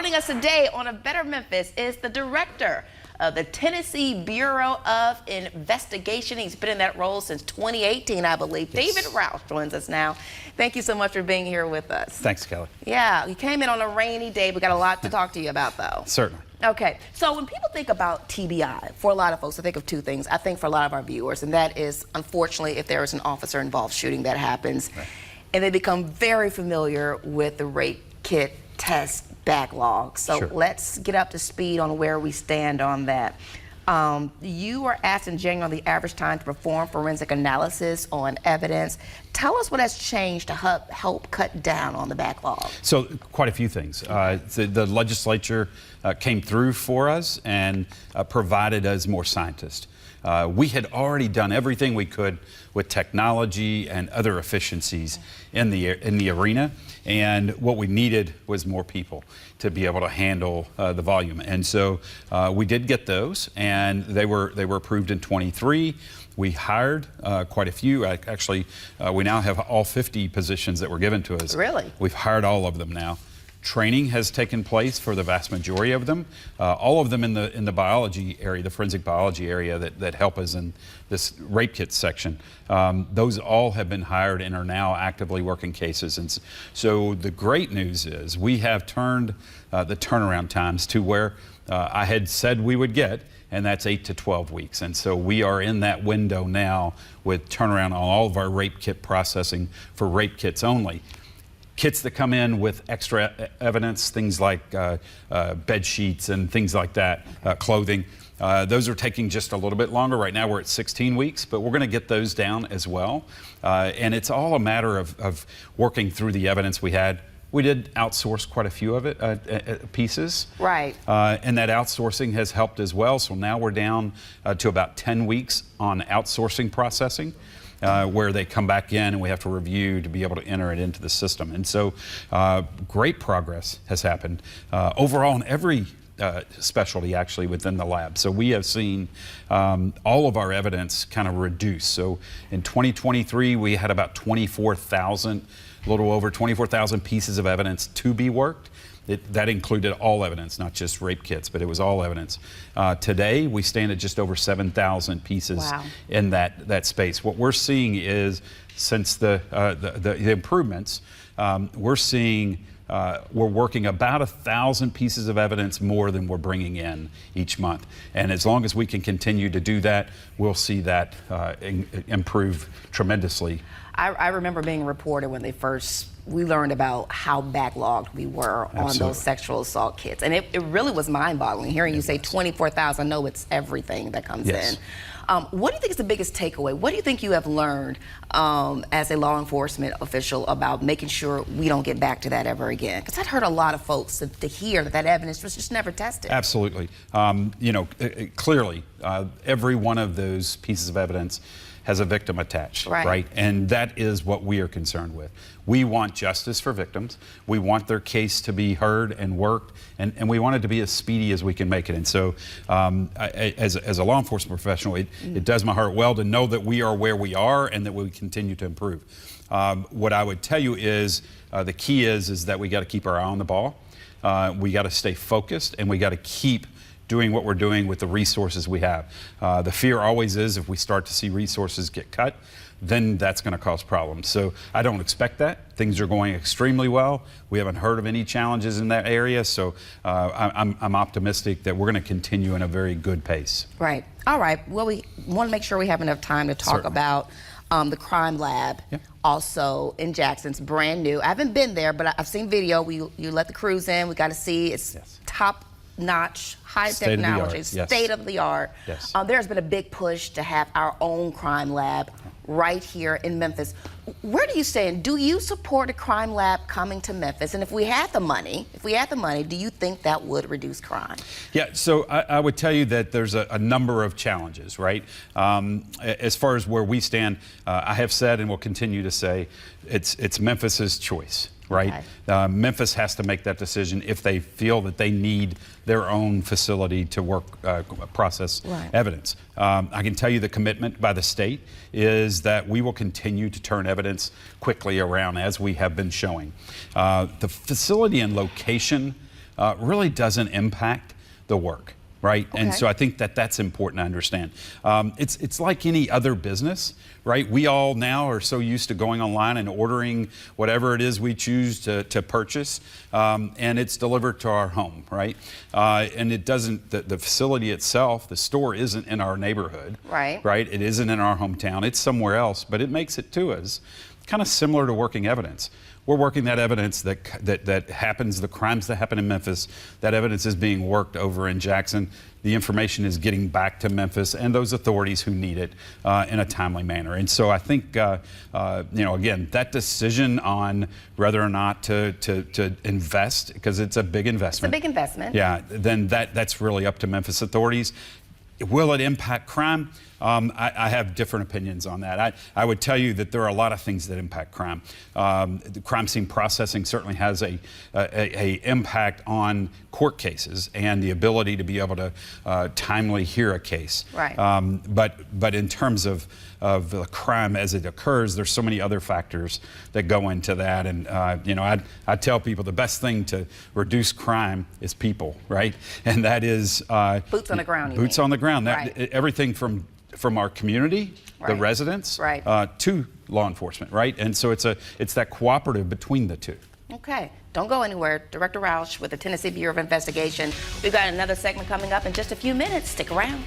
Joining us today on A Better Memphis is the director of the Tennessee Bureau of Investigation. He's been in that role since 2018, I believe. Yes. David Rausch joins us now. Thank you so much for being here with us. Thanks, Kelly. Yeah, you came in on a rainy day. We got a lot to talk to you about, though. Certainly. Okay, so when people think about TBI, for a lot of folks, I think of two things. I think for a lot of our viewers, and that is, unfortunately, if there is an officer-involved shooting that happens, right, and they become very familiar with the rape kit test backlog. So sure, let's get up to speed on where we stand on that. You were asked in January the average time to perform forensic analysis on evidence. Tell us what has changed to help cut down on the backlog. So quite a few things. The legislature came through for us and provided us more scientists. We had already done everything we could with technology and other efficiencies in the arena, and what we needed was more people to be able to handle the volume. And so we did get those, and they were approved in 23. We hired quite a few. Actually, we now have all 50 positions that were given to us. Really? We've hired all of them now. Training has taken place for the vast majority of them, all of them in the biology area, the forensic biology area that help us in this rape kit section. Those all have been hired and are now actively working cases. And so the great news is we have turned the turnaround times to where I had said we would get, and that's 8 to 12 weeks. And so we are in that window now with turnaround on all of our rape kit processing for rape kits only. Kits that come in with extra evidence, things like bed sheets and things like that, clothing, those are taking just a little bit longer. Right now we're at 16 weeks, but we're going to get those down as well. And it's all a matter of working through the evidence we had. We did outsource quite a few of it, pieces. Right. And that outsourcing has helped as well. So now we're down to about 10 weeks on outsourcing processing. Where they come back in and we have to review to be able to enter it into the system. And so great progress has happened overall in every specialty actually within the lab. So we have seen all of our evidence kind of reduce. So in 2023 we had about 24,000, a little over 24,000 pieces of evidence to be worked. That included all evidence, not just rape kits, but it was all evidence. Today, we stand at just over 7,000 pieces. Wow. In that space. What we're seeing is, since the improvements, we're seeing we're working about 1,000 pieces of evidence more than we're bringing in each month. And as long as we can continue to do that, we'll see that improve tremendously. I remember being reported when we learned about how backlogged we were on those sexual assault kits. And it really was mind-boggling hearing you say 24,000. I know it's everything that comes in. What do you think is the biggest takeaway? What do you think you have learned as a law enforcement official about making sure we don't get back to that ever again? Because I'd heard a lot of folks to hear that evidence was just never tested. Absolutely. You know, clearly, every one of those pieces of evidence has a victim attached, right? And that is what we are concerned with. We want justice for victims. We want their case to be heard and worked, and we want it to be as speedy as we can make it. And so as a law enforcement professional, it does my heart well to know that we are where we are and that we continue to improve. What I would tell you is the key is that we got to keep our eye on the ball. We got to stay focused, and we got to keep doing what we're doing with the resources we have. The fear always is if we start to see resources get cut, then that's going to cause problems. So I don't expect that. Things are going extremely well. We haven't heard of any challenges in that area, so I'm optimistic that we're going to continue in a very good pace. Right. All right. Well, we want to make sure we have enough time to talk about the crime lab, also in Jackson. It's brand new. I haven't been there, but I've seen video. You let the crews in. We got to see. It's top-notch, high technology, state of the art. Yes. There's been a big push to have our own crime lab right here in Memphis. Where do you stand? Do you support a crime lab coming to Memphis? And if we had the money, do you think that would reduce crime? Yeah, so I would tell you that there's a number of challenges, right? As far as where we stand, I have said and will continue to say, it's Memphis's choice. Right? Okay. Memphis has to make that decision if they feel that they need their own facility to work, process evidence. I can tell you the commitment by the state is that we will continue to turn evidence quickly around as we have been showing. The facility and location really doesn't impact the work. Right, Okay. and so I think that that's important to understand. It's like any other business, right? We all now are so used to going online and ordering whatever it is we choose to purchase, and it's delivered to our home, right? And it doesn't. The facility itself, the store, isn't in our neighborhood, Right. Right? It isn't in our hometown. It's somewhere else, but it makes it to us. Kind of similar to working evidence. We're working that evidence that happens, the crimes that happen in Memphis, that evidence is being worked over in Jackson. The information is getting back to Memphis and those authorities who need it in a timely manner. And so I think, again, that decision on whether or not to invest, because it's a big investment. It's a big investment. Yeah, then that's really up to Memphis authorities. Will it impact crime? I have different opinions on that. I would tell you that there are a lot of things that impact crime. The crime scene processing certainly has a impact on court cases and the ability to be able to timely hear a case. Right. But in terms of the crime as it occurs, there's so many other factors that go into that. And I tell people the best thing to reduce crime is people, right? And that is boots on the ground. Boots on the ground. Right. Everything from our community, the Right. residents, Right. To law enforcement, right? And so it's that cooperative between the two. Okay, don't go anywhere. Director Rausch with the Tennessee Bureau of Investigation. We've got another segment coming up in just a few minutes. Stick around.